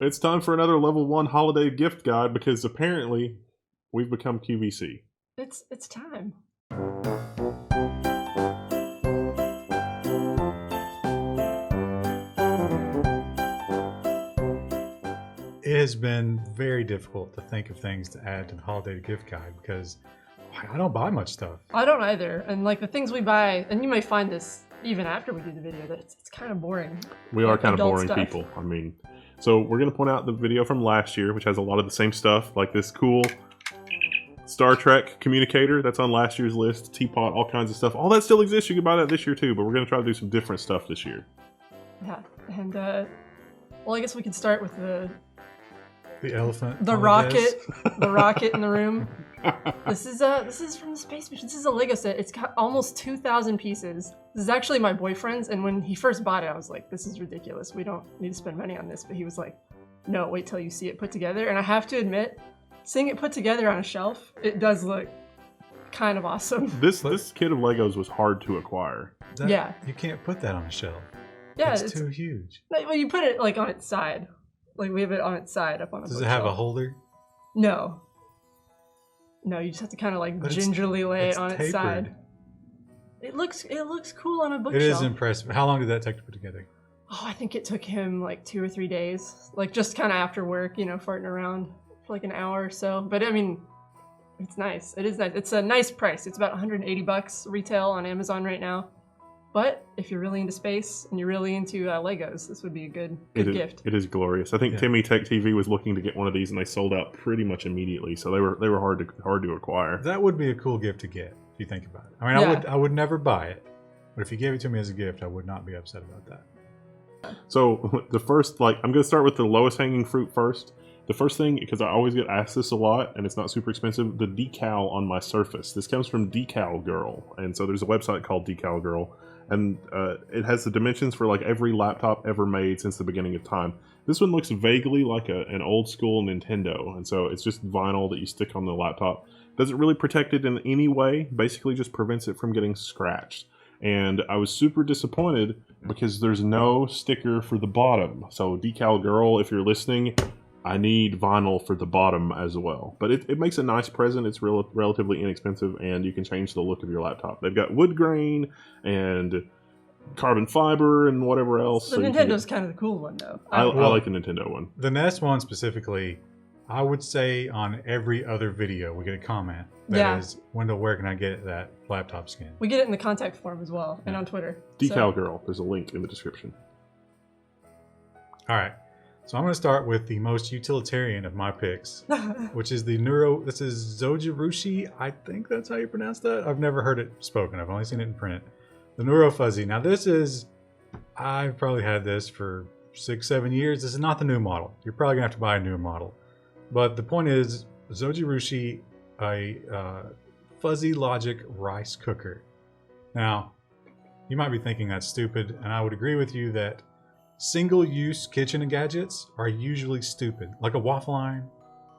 It's time for another Level 1 holiday gift guide because apparently we've become QVC. It's time. It has been very difficult to think of things to add to the holiday gift guide because I don't buy much stuff. I don't either. And like the things we buy, and you may find this even after we do the video, that it's kind of boring. We are kind of boring stuff. people. I mean, so we're going to point out the video from last year, which has a lot of the same stuff, like this cool Star Trek communicator that's on last year's list, teapot, all kinds of stuff. All that still exists. You can buy that this year too, but we're going to try to do some different stuff this year. Yeah, and well, I guess we could start with the elephant. The rocket, the rocket in the room. This is from the space mission. This is a Lego set. It's got almost 2,000 pieces. This is actually my boyfriend's, and when he first bought it, I was like, this is ridiculous. We don't need to spend money on this. But he was like, no, wait till you see it put together. And I have to admit, seeing it put together on a shelf, it does look kind of awesome. This kit of Legos was hard to acquire. Yeah. You can't put that on a shelf. Yeah, it's too huge. Well, you put it like on its side. Like we have it on its side up on the Does it have a holder? No. No, you just have to kind of like gingerly lay it on its side. It looks cool on a bookshelf. It is impressive. How long did that take to put together? Oh, I think it took him like 2 or 3 days. Like just kind of after work, you know, farting around for like an hour or so. But I mean, it's nice. It is nice. It's a nice price. It's about $180 retail on Amazon right now. But if you're really into space and you're really into Legos, this would be a good gift. It is glorious. I think Timmy Tech TV was looking to get one of these, and they sold out pretty much immediately. So they were hard to acquire. That would be a cool gift to get if you think about it. I mean, I would never buy it, but if you gave it to me as a gift, I would not be upset about that. So the first, I'm going to start with the lowest hanging fruit first. The first thing, because I always get asked this a lot, and it's not super expensive, the decal on my Surface. This comes from Decal Girl, and so there's a website called Decal Girl. And it has the dimensions for like every laptop ever made since the beginning of time. This one looks vaguely like an old school Nintendo, and so it's just vinyl that you stick on the laptop. Doesn't really protect it in any way, basically just prevents it from getting scratched. And I was super disappointed because there's no sticker for the bottom. So Decal Girl, if you're listening, I need vinyl for the bottom as well. But it makes a nice present. It's relatively inexpensive, and you can change the look of your laptop. They've got wood grain and carbon fiber and whatever else. The Nintendo's kind of the cool one, though. I like the Nintendo one. The Nest one specifically, I would say on every other video we get a comment that is, Wendell, where can I get that laptop skin? We get it in the contact form as well, and on Twitter. Decal Girl. There's a link in the description. All right. So I'm going to start with the most utilitarian of my picks, which is this is Zojirushi. I think that's how you pronounce that. I've never heard it spoken. I've only seen it in print. The Neuro Fuzzy. Now I've probably had this for 6-7 years. This is not the new model. You're probably going to have to buy a newer model. But the point is, Zojirushi, a fuzzy logic rice cooker. Now, you might be thinking that's stupid, and I would agree with you that single-use kitchen gadgets are usually stupid. Like a waffle iron,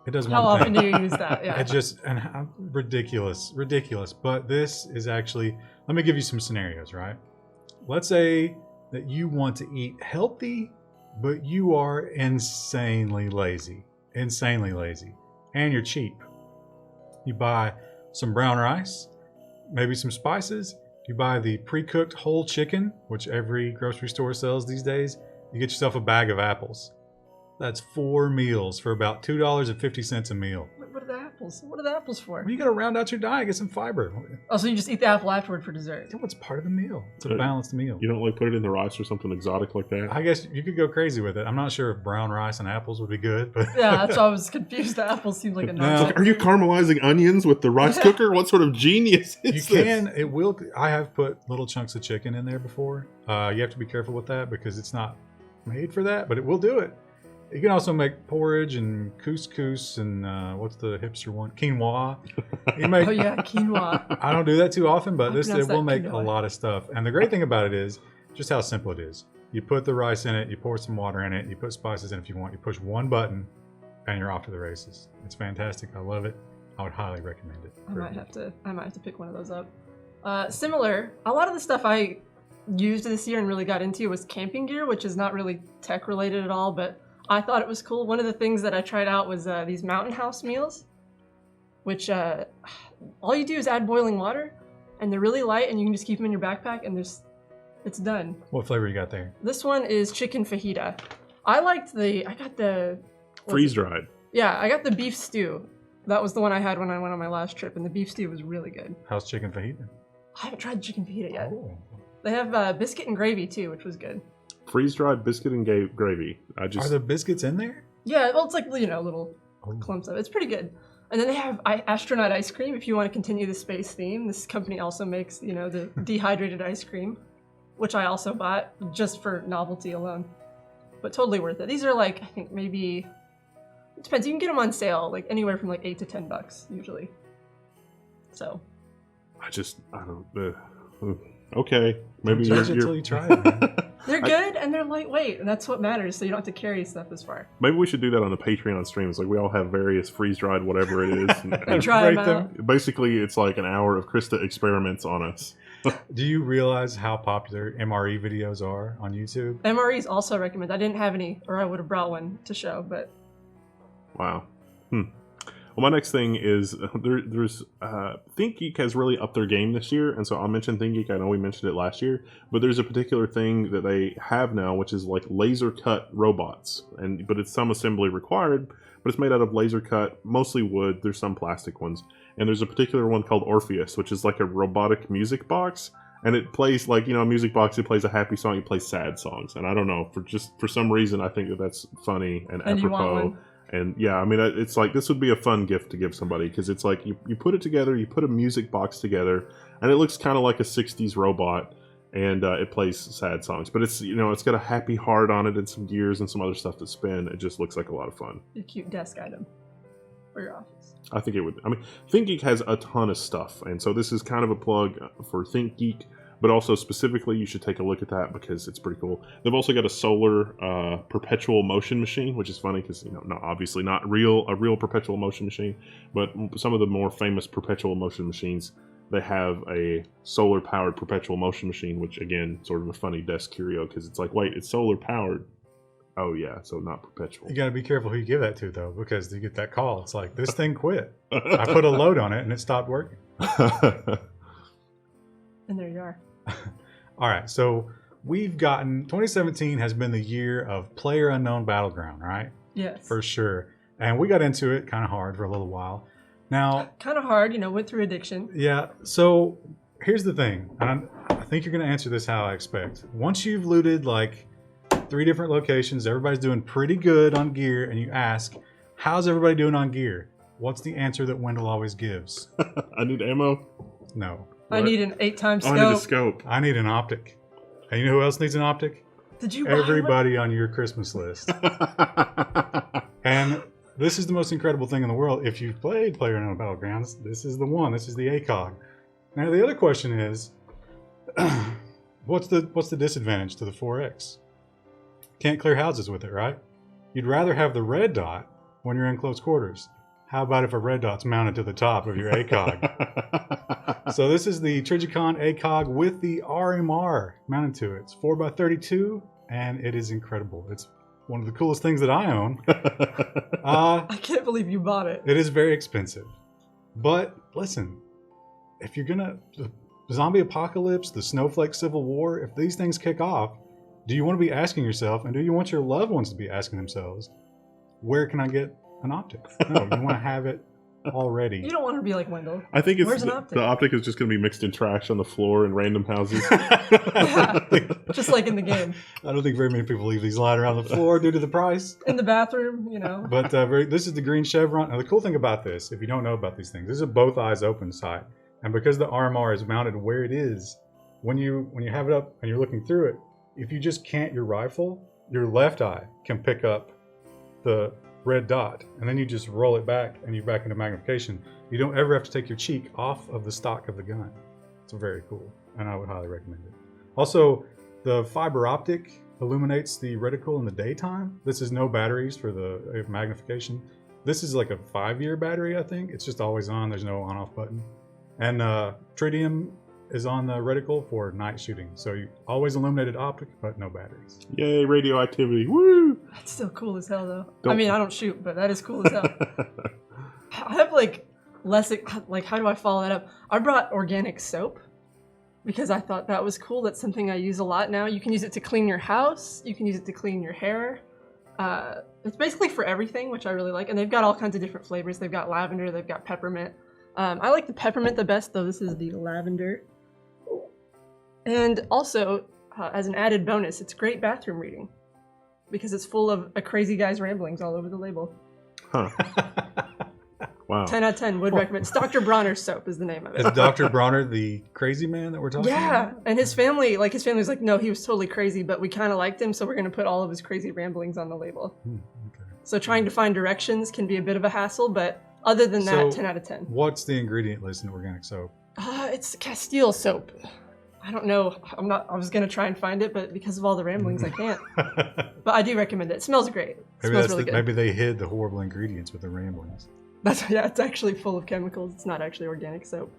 it does one thing. How often do you use that? Yeah. Ridiculous. But this is actually, let me give you some scenarios, right? Let's say that you want to eat healthy, but you are insanely lazy, and you're cheap. You buy some brown rice, maybe some spices. You buy the pre-cooked whole chicken, which every grocery store sells these days. You get yourself a bag of apples. That's 4 meals for about $2.50 a meal. What are the apples? What are the apples for? Well, you got to round out your diet, get some fiber. Oh, so you just eat the apple afterward for dessert? Yeah, it's part of the meal. It's a balanced meal. You don't put it in the rice or something exotic like that? I guess you could go crazy with it. I'm not sure if brown rice and apples would be good, but yeah, that's why I was confused. The apple seems like a no. Are you caramelizing onions with the rice cooker? What sort of genius is this? You can. It will. I have put little chunks of chicken in there before. You have to be careful with that because it's not made for that, but it will do it. You can also make porridge and couscous and what's the hipster one? Quinoa. Oh yeah, quinoa. I don't do that too often, but it will make a lot of stuff. And the great thing about it is just how simple it is. You put the rice in it, you pour some water in it, you put spices in if you want, you push one button, and you're off to the races. It's fantastic. I love it. I would highly recommend it. I might have to pick one of those up. Similar, a lot of the stuff I used this year and really got into was camping gear, which is not really tech related at all, but I thought it was cool. One of the things that I tried out was these Mountain House meals, which all you do is add boiling water, and they're really light, and you can just keep them in your backpack, and it's done. What flavor you got there? This one is chicken fajita. I got the... Freeze-dried. Yeah, I got the beef stew. That was the one I had when I went on my last trip, and the beef stew was really good. How's chicken fajita? I haven't tried chicken fajita yet. Oh. They have biscuit and gravy, too, which was good. Freeze-dried biscuit and gravy. Are the biscuits in there? Yeah, well, it's like, little clumps of it. It's pretty good. And then they have astronaut ice cream if you want to continue the space theme. This company also makes, the dehydrated ice cream, which I also bought just for novelty alone. But totally worth it. These are like, I think maybe, it depends. You can get them on sale, like anywhere from like $8 to $10 usually. So. I don't. Okay, maybe Judge it till you try it, man. They're good and they're lightweight, and that's what matters. So you don't have to carry stuff as far. Maybe we should do that on the Patreon streams. Like we all have various freeze-dried whatever it is. And try them out. Basically, it's like an hour of Krista experiments on us. Do you realize how popular MRE videos are on YouTube? MREs also recommend. I didn't have any, or I would have brought one to show, but. Wow. Well, my next thing is there's ThinkGeek has really upped their game this year, and so I'll mention ThinkGeek. I know we mentioned it last year, but there's a particular thing that they have now, which is like laser cut robots, but it's some assembly required, but it's made out of laser cut, mostly wood. There's some plastic ones, and there's a particular one called Orpheus, which is like a robotic music box, and it plays like a music box. It plays a happy song, it plays sad songs, and I don't know, for some reason I think that's funny and apropos. You want one? And yeah, I mean, it's like this would be a fun gift to give somebody because it's like you put it together, you put a music box together, and it looks kind of like a 60s robot, and it plays sad songs. But it's it's got a happy heart on it and some gears and some other stuff to spin. It just looks like a lot of fun. A cute desk item for your office. I think it would. I mean, ThinkGeek has a ton of stuff, and so this is kind of a plug for ThinkGeek. But also specifically, you should take a look at that because it's pretty cool. They've also got a solar perpetual motion machine, which is funny because obviously not a real perpetual motion machine, but some of the more famous perpetual motion machines, they have a solar powered perpetual motion machine, which again, sort of a funny desk curio because it's like, wait, it's solar powered. Oh yeah, so not perpetual. You got to be careful who you give that to though, because you get that call. It's like this thing quit. I put a load on it and it stopped working. And there you are. All right, so we've gotten 2017 has been the year of Player Unknown Battleground, right? Yes. For sure. And we got into it kind of hard for a little while. Now, kind of hard, went through addiction. Yeah. So here's the thing. And I think you're going to answer this how I expect. Once you've looted like 3 different locations, everybody's doing pretty good on gear, and you ask, how's everybody doing on gear? What's the answer that Wendell always gives? I need ammo. No. What? I need an 8x scope. I need a scope. I need an optic. And you know who else needs an optic? Did you Everybody on your Christmas list. And this is the most incredible thing in the world. If you've played PlayerUnknown Battlegrounds, this is the one. This is the ACOG. Now the other question is, what's the disadvantage to the 4X? Can't clear houses with it, right? You'd rather have the red dot when you're in close quarters. How about if a red dot's mounted to the top of your ACOG? So this is the Trigicon ACOG with the RMR mounted to it. It's 4x32, and it is incredible. It's one of the coolest things that I own. I can't believe you bought it. It is very expensive. But listen, if you're gonna... The zombie apocalypse, the snowflake civil war, if these things kick off, do you want to be asking yourself, and do you want your loved ones to be asking themselves, where can I get an optic? No, you want to have it already. You don't want to be like Wendell. I think Where's an optic? The optic is just going to be mixed in trash on the floor in random houses. Yeah, just like in the game. I don't think very many people leave these lying around the floor due to the price. In the bathroom, But this is the green chevron. Now the cool thing about this, if you don't know about these things, this is a both eyes open sight. And because the RMR is mounted where it is, when you have it up and you're looking through it, if you just cant your rifle, your left eye can pick up the red dot, and then you just roll it back and you're back into magnification. You don't ever have to take your cheek off of the stock of the gun. It's very cool, and I would highly recommend it. Also, the fiber optic illuminates the reticle in the daytime. This is no batteries for the magnification. This is like a 5-year battery, I think. It's just always on. There's no on-off button. And tritium is on the reticle for night shooting. So you always illuminated optic, but no batteries. Yay, radioactivity. Woo! That's still cool as hell, though. Don't- I mean, I don't shoot, but that is cool as hell. I have like less like how do I follow that up? I brought organic soap because I thought that was cool. That's something I use a lot now. You can use it to clean your house. You can use it to clean your hair. It's basically for everything, which I really like. And they've got all kinds of different flavors. They've got lavender. They've got peppermint. I like the peppermint the best, though. This is the lavender. And also, as an added bonus, it's great bathroom reading because it's full of a crazy guy's ramblings all over the label. Huh. Wow. 10 out of 10 would recommend. It's Dr. Bronner's soap is the name of it. Is Dr. Bronner the crazy man that we're talking Yeah, about? and his family was like, no, he was totally crazy, but we kind of liked him, so we're going to put all of his crazy ramblings on the label. Okay. So trying to find directions can be a bit of a hassle, but other than that, So- 10 out of 10. What's the ingredient list in organic soap? It's Castile soap. I don't know. I was going to try and find it, but because of all the ramblings, I can't. But I do recommend it. It smells great. It smells really good. Maybe they hid the horrible ingredients with the ramblings. Yeah, it's actually full of chemicals. It's not actually organic soap.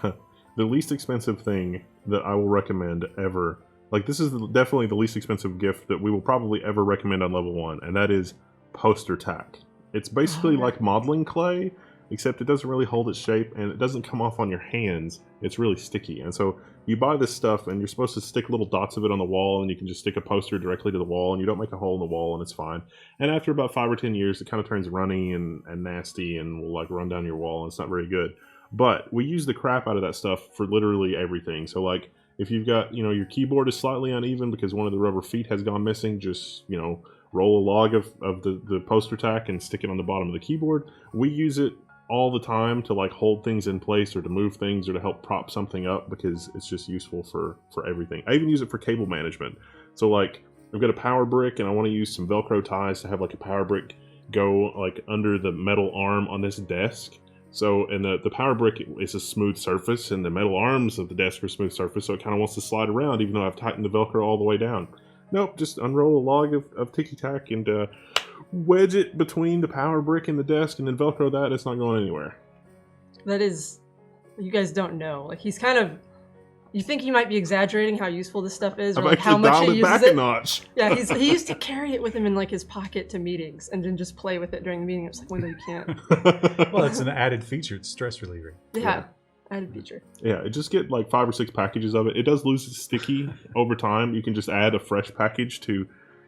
The least expensive thing that I will recommend ever, like this is definitely the least expensive gift that we will probably ever recommend on Level 1, and that is poster tack. It's basically like modeling clay, except it doesn't really hold its shape and it doesn't come off on your hands. It's really sticky. And so you buy this stuff and you're supposed to stick little dots of it on the wall, and you can just stick a poster directly to the wall and you don't make a hole in the wall and it's fine. And after about 5 or 10 years, it kind of turns runny and nasty and will like run down your wall, and it's not very good. But we use the crap out of that stuff for literally everything. So like if you've got, your keyboard is slightly uneven because one of the rubber feet has gone missing, just, roll a log of the poster tack and stick it on the bottom of the keyboard. We use it all the time to like hold things in place or to move things or to help prop something up because it's just useful for everything. I even use it for cable management. So like I've got a power brick and I want to use some Velcro ties to have like a power brick go like under the metal arm on this desk. So, and the power brick is a smooth surface and the metal arms of the desk are smooth surface, so it kind of wants to slide around even though I've tightened the Velcro all the way down. Nope, just unroll a log of Tiki Tack and wedge it between the power brick and the desk and then Velcro that. It's not going anywhere. That is, you guys don't know. Like he's kind of, you think he might be exaggerating how useful this stuff is, or I've like how actually much dialed he it uses back it. a notch. Yeah, he used to carry it with him in like his pocket to meetings, and then just play with it during the meeting. It's like, well, no, you can't. Well, it's an added feature. It's stress reliever. Yeah, added feature. Yeah, just get like 5 or 6 packages of it. It does lose its sticky over time. You can just add a fresh package to,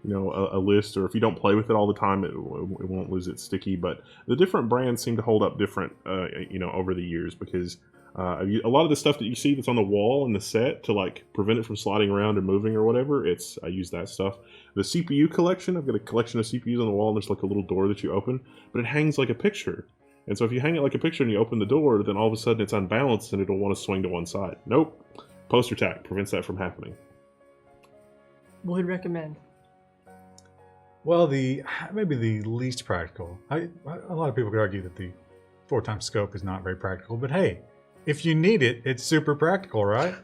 a list, or if you don't play with it all the time, it won't lose its sticky. But the different brands seem to hold up different, over the years because a lot of the stuff that you see that's on the wall in the set to like prevent it from sliding around or moving or whatever, I use that stuff. The CPU collection, I've got a collection of CPUs on the wall, and there's like a little door that you open, but it hangs like a picture. And so if you hang it like a picture and you open the door, then all of a sudden it's unbalanced and it'll want to swing to one side. Nope. Poster tack prevents that from happening. Would recommend. Well, maybe the least practical. A lot of people could argue that the 4x scope is not very practical, but hey, if you need it, it's super practical, right?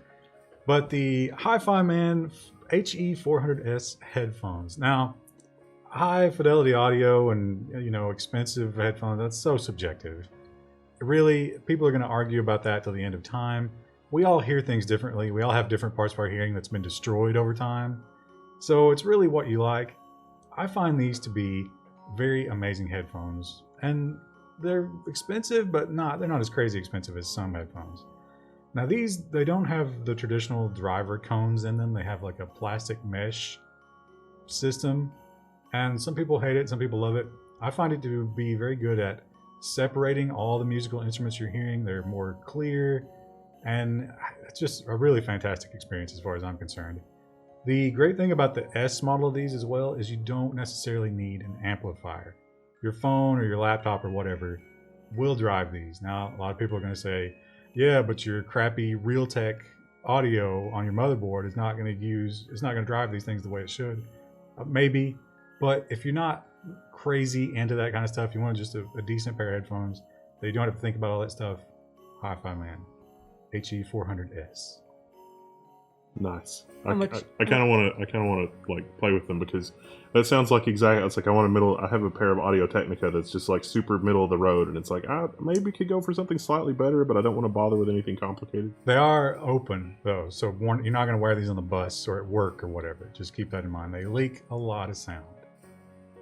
But the Hi-Fi Man HE400S headphones. Now, high fidelity audio and expensive headphones, that's so subjective. Really, people are going to argue about that till the end of time. We all hear things differently. We all have different parts of our hearing that's been destroyed over time. So it's really what you like. I find these to be very amazing headphones, and they're expensive, but they're not as crazy expensive as some headphones. Now they don't have the traditional driver cones in them. They have like a plastic mesh system, and some people hate it, some people love it. I find it to be very good at separating all the musical instruments you're hearing. They're more clear, and it's just a really fantastic experience as far as I'm concerned. The great thing about the S model of these as well is you don't necessarily need an amplifier. Your phone or your laptop or whatever will drive these. Now, a lot of people are going to say, yeah, but your crappy Realtek audio on your motherboard is not going to drive these things the way it should. Maybe, but if you're not crazy into that kind of stuff, you want just a decent pair of headphones that you don't have to think about all that stuff, Hi-Fi Man HE400S. Nice. I How much- kind of want to like play with them because that sounds like exactly. It's like I have a pair of Audio Technica that's just like super middle of the road, and it's like I maybe could go for something slightly better, but I don't want to bother with anything complicated. They are open though, so you're not going to wear these on the bus or at work or whatever. Just keep that in mind. They leak a lot of sound.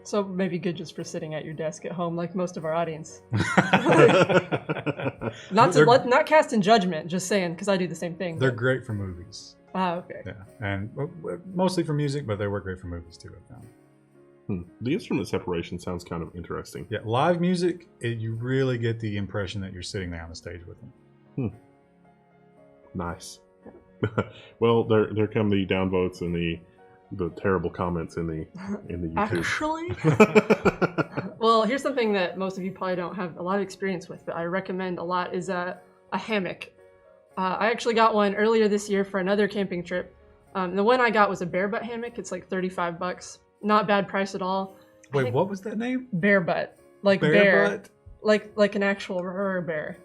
So maybe good just for sitting at your desk at home, like most of our audience. Not casting judgment, just saying because I do the same thing. They're great for movies. Ah, okay. Yeah, and mostly for music, but they work great for movies too. I found. The instrument separation sounds kind of interesting. Yeah, live music, you really get the impression that you're sitting there on the stage with them. Nice. Well, there come the downvotes and the terrible comments in the YouTube. Actually, well, here's something that most of you probably don't have a lot of experience with, but I recommend a lot is a hammock. I actually got one earlier this year for another camping trip. The one I got was a bare butt hammock. It's like $35. Not bad price at all. Wait, what was that name? Bare butt. Like bear. Butt? Like an actual bear.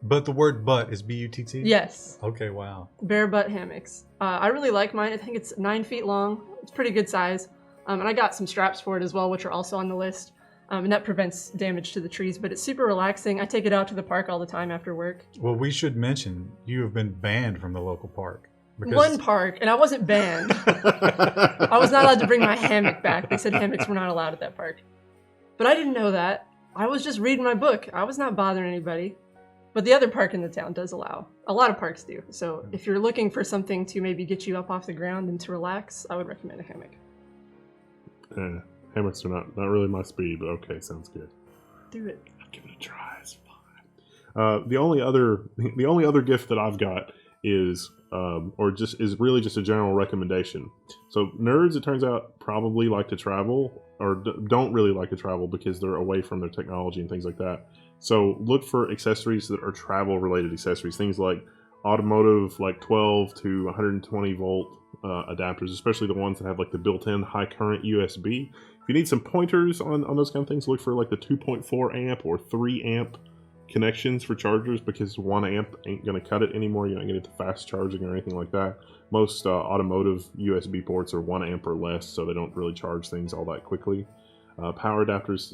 But the word butt is B-U-T-T? Yes. Okay, wow. Bare butt hammocks. I really like mine. I think it's 9 feet long. It's pretty good size. And I got some straps for it as well, which are also on the list. And that prevents damage to the trees, but it's super relaxing. I take it out to the park all the time after work. Well, we should mention you have been banned from the local park. One park, and I wasn't banned. I was not allowed to bring my hammock back. They said hammocks were not allowed at that park. But I didn't know that. I was just reading my book. I was not bothering anybody. But the other park in the town does allow. A lot of parks do. So if you're looking for something to maybe get you up off the ground and to relax, I would recommend a hammock. Hammocks are not really my speed, but okay, sounds good. Do it. I'll give it a try. It's fine. The only other gift that I've got is really just a general recommendation. So nerds, it turns out, probably like to travel or don't really like to travel because they're away from their technology and things like that. So look for accessories that are travel related accessories, things like automotive, like 12 to 120 volt adapters, especially the ones that have like the built-in high current USB. If you need some pointers on those kind of things, look for like the 2.4 amp or 3 amp connections for chargers, because 1 amp ain't going to cut it anymore. You're not going to get the fast charging or anything like that. Most automotive USB ports are 1 amp or less, so they don't really charge things all that quickly. Power adapters,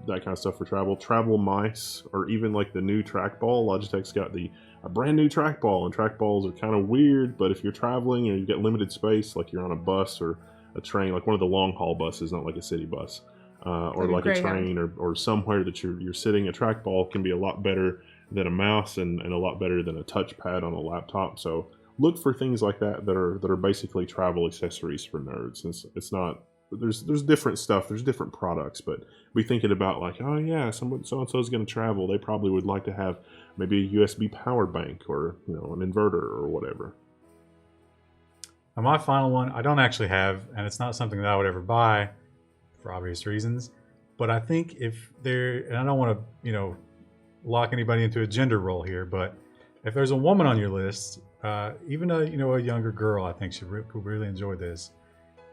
that kind of stuff for travel mice, or even like the new trackball. Logitech's got a brand new trackball, and trackballs are kind of weird, but if you're traveling and you've got limited space, like you're on a bus or a train, like one of the long haul buses, not like a city bus, or like a train or somewhere that you're sitting, a trackball can be a lot better than a mouse and a lot better than a touchpad on a laptop. So look for things like that that are basically travel accessories for nerds. It's not. There's different stuff, there's different products, but we thinking about like, oh yeah, so and so is going to travel. They probably would like to have maybe a USB power bank or an inverter or whatever. And my final one, I don't actually have, and it's not something that I would ever buy for obvious reasons. But I think if there, and I don't want to, lock anybody into a gender role here, but if there's a woman on your list, even a younger girl, I think she could really enjoy this.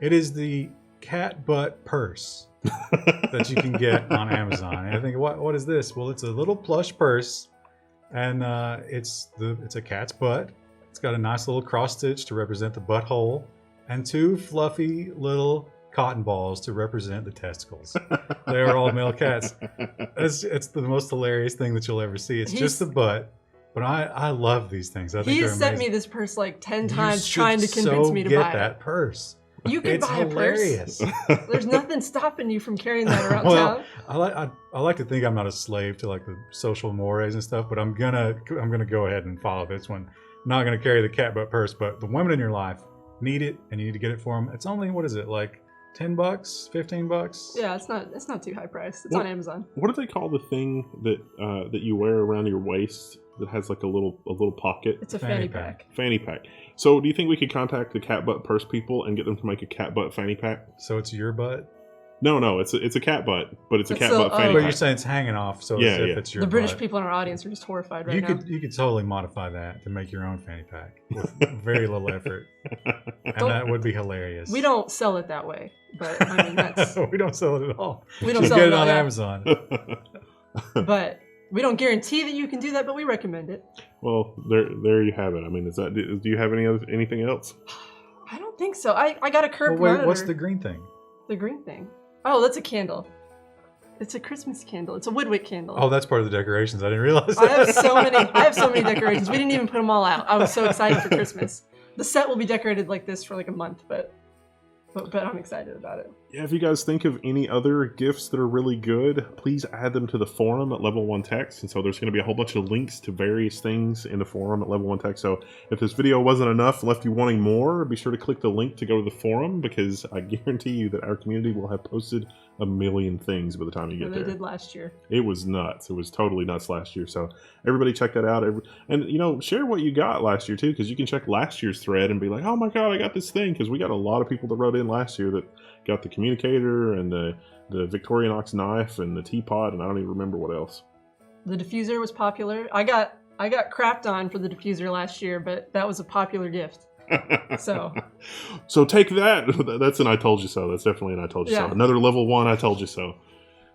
It is the cat butt purse that you can get on Amazon. And I think, what is this? Well, it's a little plush purse, and it's a cat's butt. It's got a nice little cross stitch to represent the butthole, and 2 fluffy little cotton balls to represent the testicles. They are all male cats. It's the most hilarious thing that you'll ever see. It's just the butt. But I love these things. I think he has sent me this purse like 10 times trying to convince me to buy it. Get that purse. You could buy hilarious. A purse. There's nothing stopping you from carrying that around town. I like to think I'm not a slave to like the social mores and stuff, but I'm gonna go ahead and follow this one. I'm not gonna carry the cat butt purse, but the women in your life need it, and you need to get it for them. It's only, what is it, like $10, $15? Yeah, it's not too high priced. It's on Amazon. What do they call the thing that you wear around your waist that has like a little pocket? It's a fanny pack. Fanny pack. So do you think we could contact the cat butt purse people and get them to make a cat butt fanny pack? So it's your butt? No, it's a cat butt, but it's a cat butt fanny But pack. you're saying it's hanging off, so yeah, as if it's your The British butt. people in our audience are just horrified right now. You could totally modify that to make your own fanny pack with very little effort, and that would be hilarious. We don't sell it that way, but I mean that's we don't sell it at all. We don't Just sell get it it on yeah. Amazon. But we don't guarantee that you can do that, but we recommend it. Well, there you have it. I mean, do you have anything else? I don't think so. I got a curved Well, wait, monitor. what's the green thing? The green thing? Oh, that's a candle. It's a Christmas candle. It's a woodwick candle. Oh, that's part of the decorations. I didn't realize. I have so many decorations. We didn't even put them all out. I was so excited for Christmas. The set will be decorated like this for like a month, but I'm excited about it. Yeah, if you guys think of any other gifts that are really good, please add them to the forum at Level 1 Text. And so there's going to be a whole bunch of links to various things in the forum at Level 1 Text. So if this video wasn't enough, left you wanting more, be sure to click the link to go to the forum, because I guarantee you that our community will have posted a million things by the time you get there. They did last year. It was nuts. It was totally nuts last year. So everybody check that out. And, share what you got last year, too, because you can check last year's thread and be like, oh, my God, I got this thing. Because we got a lot of people that wrote in last year that got the communicator and the Victorinox knife and the teapot, and I don't even remember what else. The diffuser was popular. I got crapped on for the diffuser last year, but that was a popular gift. So take that. That's an I told you so. That's definitely an I told you so. Another Level 1 I told you so.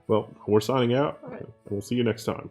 Well, we're signing out. All right. We'll see you next time.